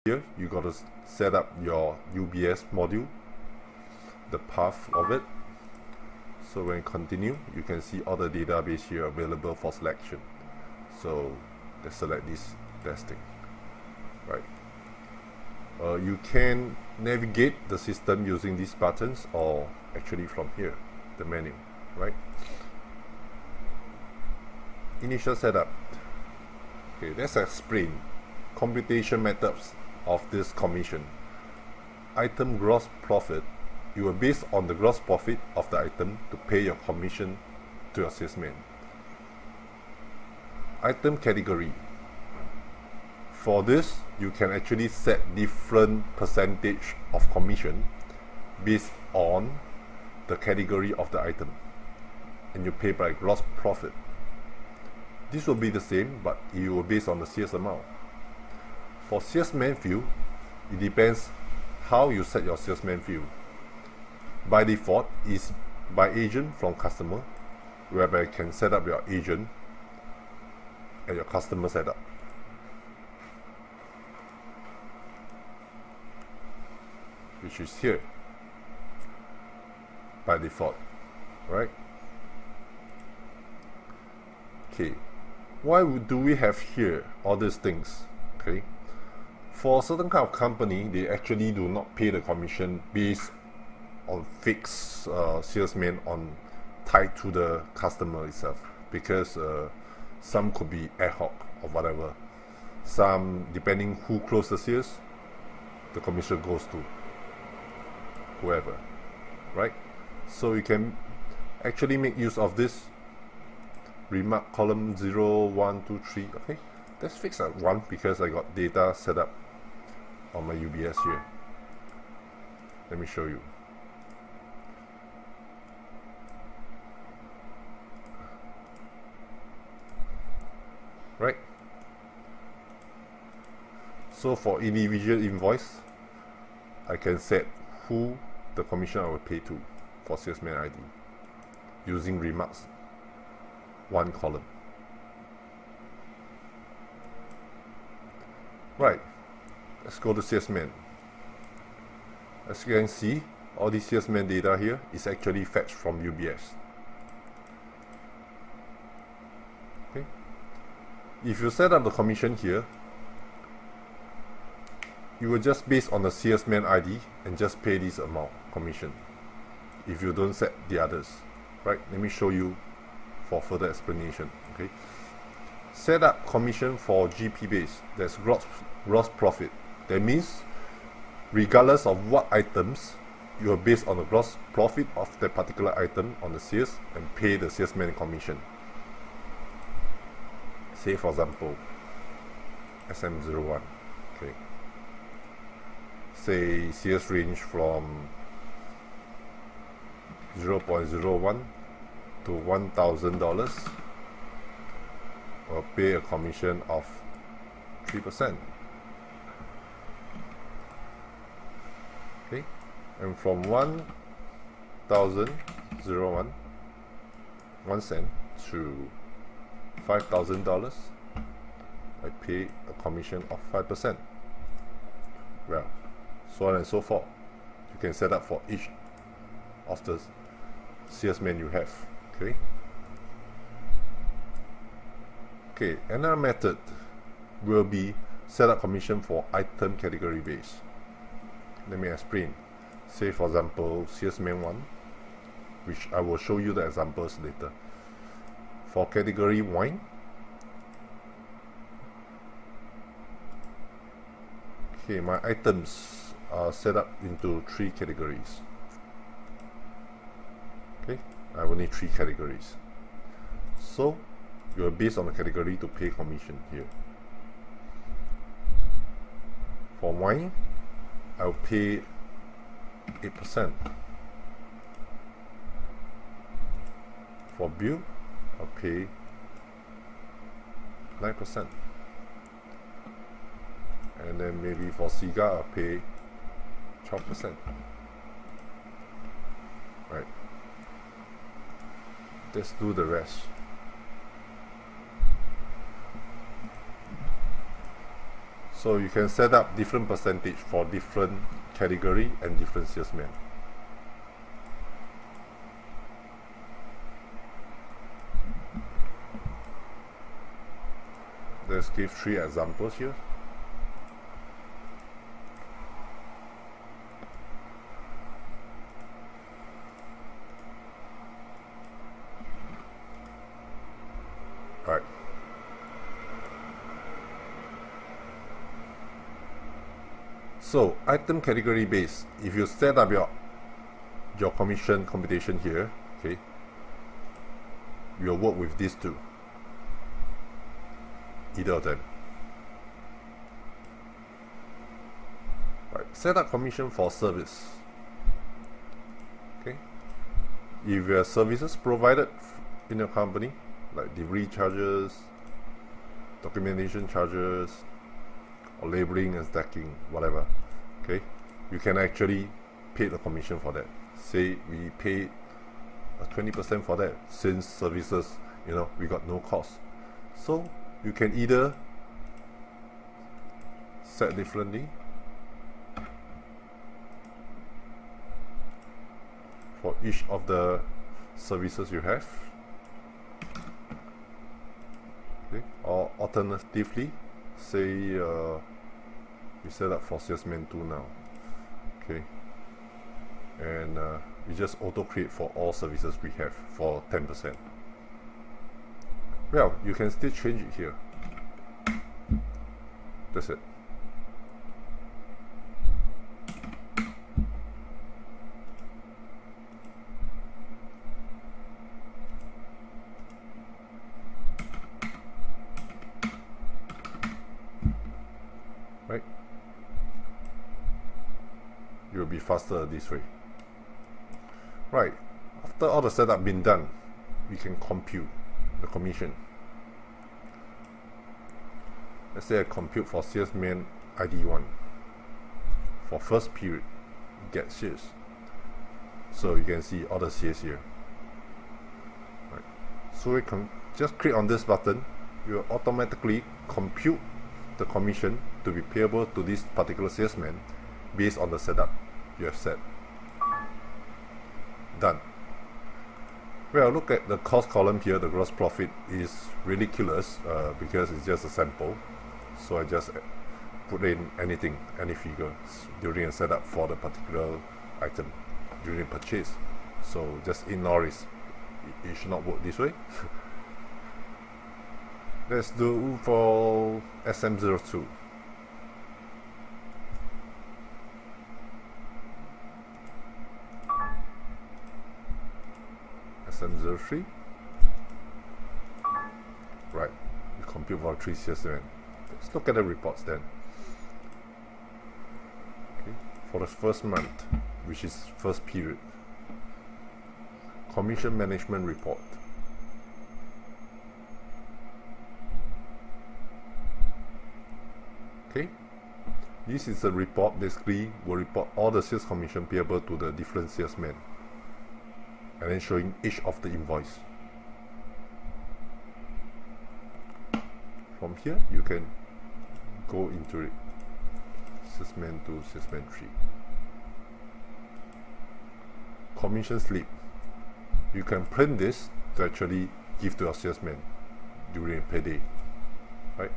here you got to set up your UBS module, the path of it. So when you continue, you can see all the database here available for selection. So let's select this testing, right? You can navigate the system using these buttons, or actually from here, the menu, right? Initial setup. Okay, let's explain computation methods of this commission. Item gross profit. You will base on the gross profit of the item to pay your commission to your salesman. Item category. For this, you can actually set different percentage of commission based on the category of the item, and you pay by gross profit. This will be the same, but it will based on the sales amount. For salesman field, it depends how you set your salesman field. By default, is by agent from customer, whereby you can set up your agent and your customer setup. Which is here by default, right? Okay, why do we have here all these things? Okay, for a certain kind of company, they actually do not pay the commission based on fixed salesmen on tied to the customer itself, because some could be ad hoc or whatever. Some, depending who closed the sales, the commission goes to whoever, right? So you can actually make use of this remark column 0, 1, 2, 3. Okay, let's fix at 1 because I got data set up on my UBS here. Let me show you. Right? So for individual invoice, I can set who the commission I will pay to for salesman ID using remarks 1 column. Right, let's go to salesman. As you can see, all the salesman data here is actually fetched from UBS. Okay, if you set up the commission here, you will just base on the salesman ID and just pay this amount commission if you don't set the others, right? Let me show you for further explanation. Okay, set up commission for GP base, that's gross profit. That means regardless of what items, you are based on the gross profit of that particular item on the sales and pay the salesman commission. Say for example SM01. Okay, say sales range from 0.01 to $1,000, or pay a commission of 3%. Okay, and from 1,001 1 cent to $5,000, I pay a commission of 5%. Well, so on and so forth. You can set up for each of the salesmen you have. Okay. Okay, another method will be set up commission for item category base. Let me explain. Say for example, salesman 1, which I will show you the examples later. For category wine, okay, my items are set up into 3 categories. Okay, I have only 3 categories. So you are based on the category to pay commission here. For wine, I'll pay 8%. For beer, I'll pay 9%. And then maybe for cigar, I'll pay 12%. Right. Let's do the rest. So you can set up different percentage for different category and different salesmen. Let's give 3 examples here. Right. So item category base, if you set up your commission computation here, okay, you'll work with these two, either of them. Right. Set up commission for service. Okay. If you have services provided in your company, like delivery charges, documentation charges, or labeling and stacking, whatever, okay, you can actually pay the commission for that. Say we pay 20% for that, since services, we got no cost. So you can either set differently for each of the services you have, okay, or alternatively, say we set up for salesman 2 now, okay, and we just auto create for all services we have for 10%. Well, you can still change it here. That's it. Right? It will be faster this way. Right. After all the setup been done, we can compute the commission. Let's say I compute for salesman ID1 for first period, get shares. So you can see all the shares here. Right. So we can just click on this button, you will automatically compute the commission to be payable to this particular salesman based on the setup you have set. Done. Well, look at the cost column here. The gross profit is ridiculous because it's just a sample. So I just put in anything, any figure during a setup for the particular item during purchase. So just ignore it. It should not work this way. Let's do for SM02. SM03. Right, we compute for 3 salesmen. Let's look at the reports then. Okay. For the first month, which is first period, commission management report. Okay, this is a report. Basically will report all the sales commission payable to the different salesmen, and then showing each of the invoice. From here you can go into it, salesman 2, salesman 3. Commission slip, you can print this to actually give to your salesman during payday, right?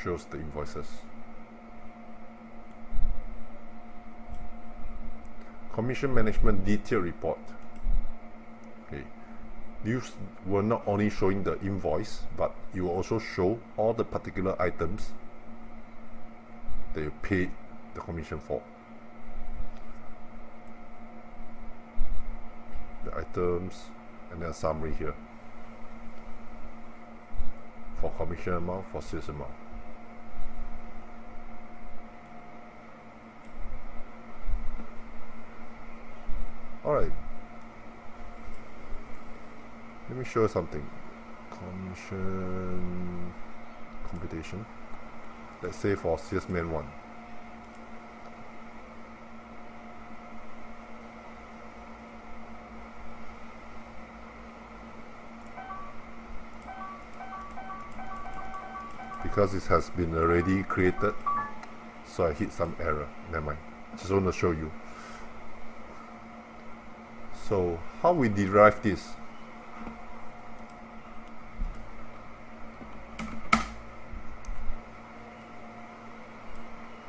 Shows the invoices. Commission management detail report. Okay, these will not only showing the invoice, but you will also show all the particular items that you paid the commission for. The items and then a summary here for commission amount, for sales amount. Alright, let me show you something. Commission computation. Let's say for salesman 1. because it has been already created, so I hit some error. Never mind, just want to show you. So how we derive this?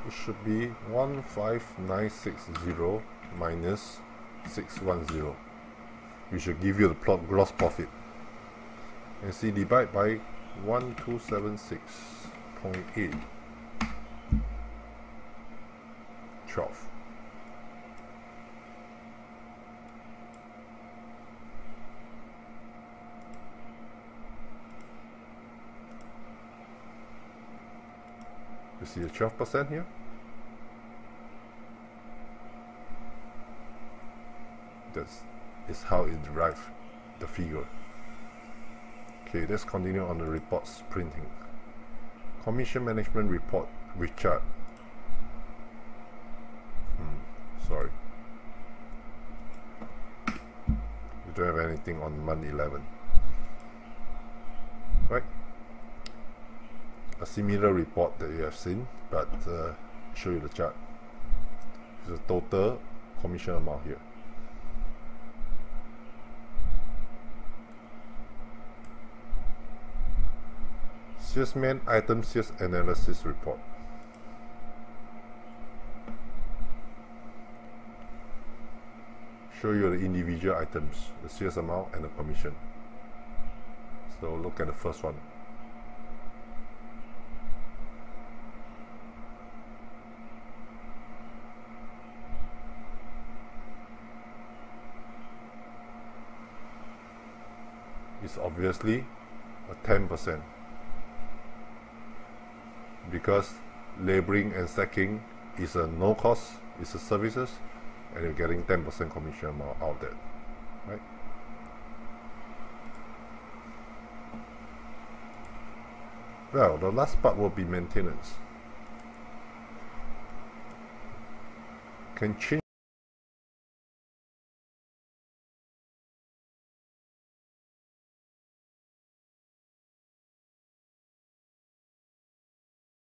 It should be 15960 minus 610, which should give you the gross profit. And see, divide by 1276.8, 12. You see the 12% here? That is how it derives the figure. Okay, let's continue on the reports printing. Commission management report, Richard. Sorry. We don't have anything on month 11. Right? A similar report that you have seen, but show you the chart. It's the total commission amount here. Salesman item sales analysis report. Show you the individual items, the sales amount and the commission. So look at the first one. It's obviously a 10%. Because labeling and stacking is a no cost, it's a services, and you're getting 10% commission amount out there, right? Well, the last part will be maintenance. Can change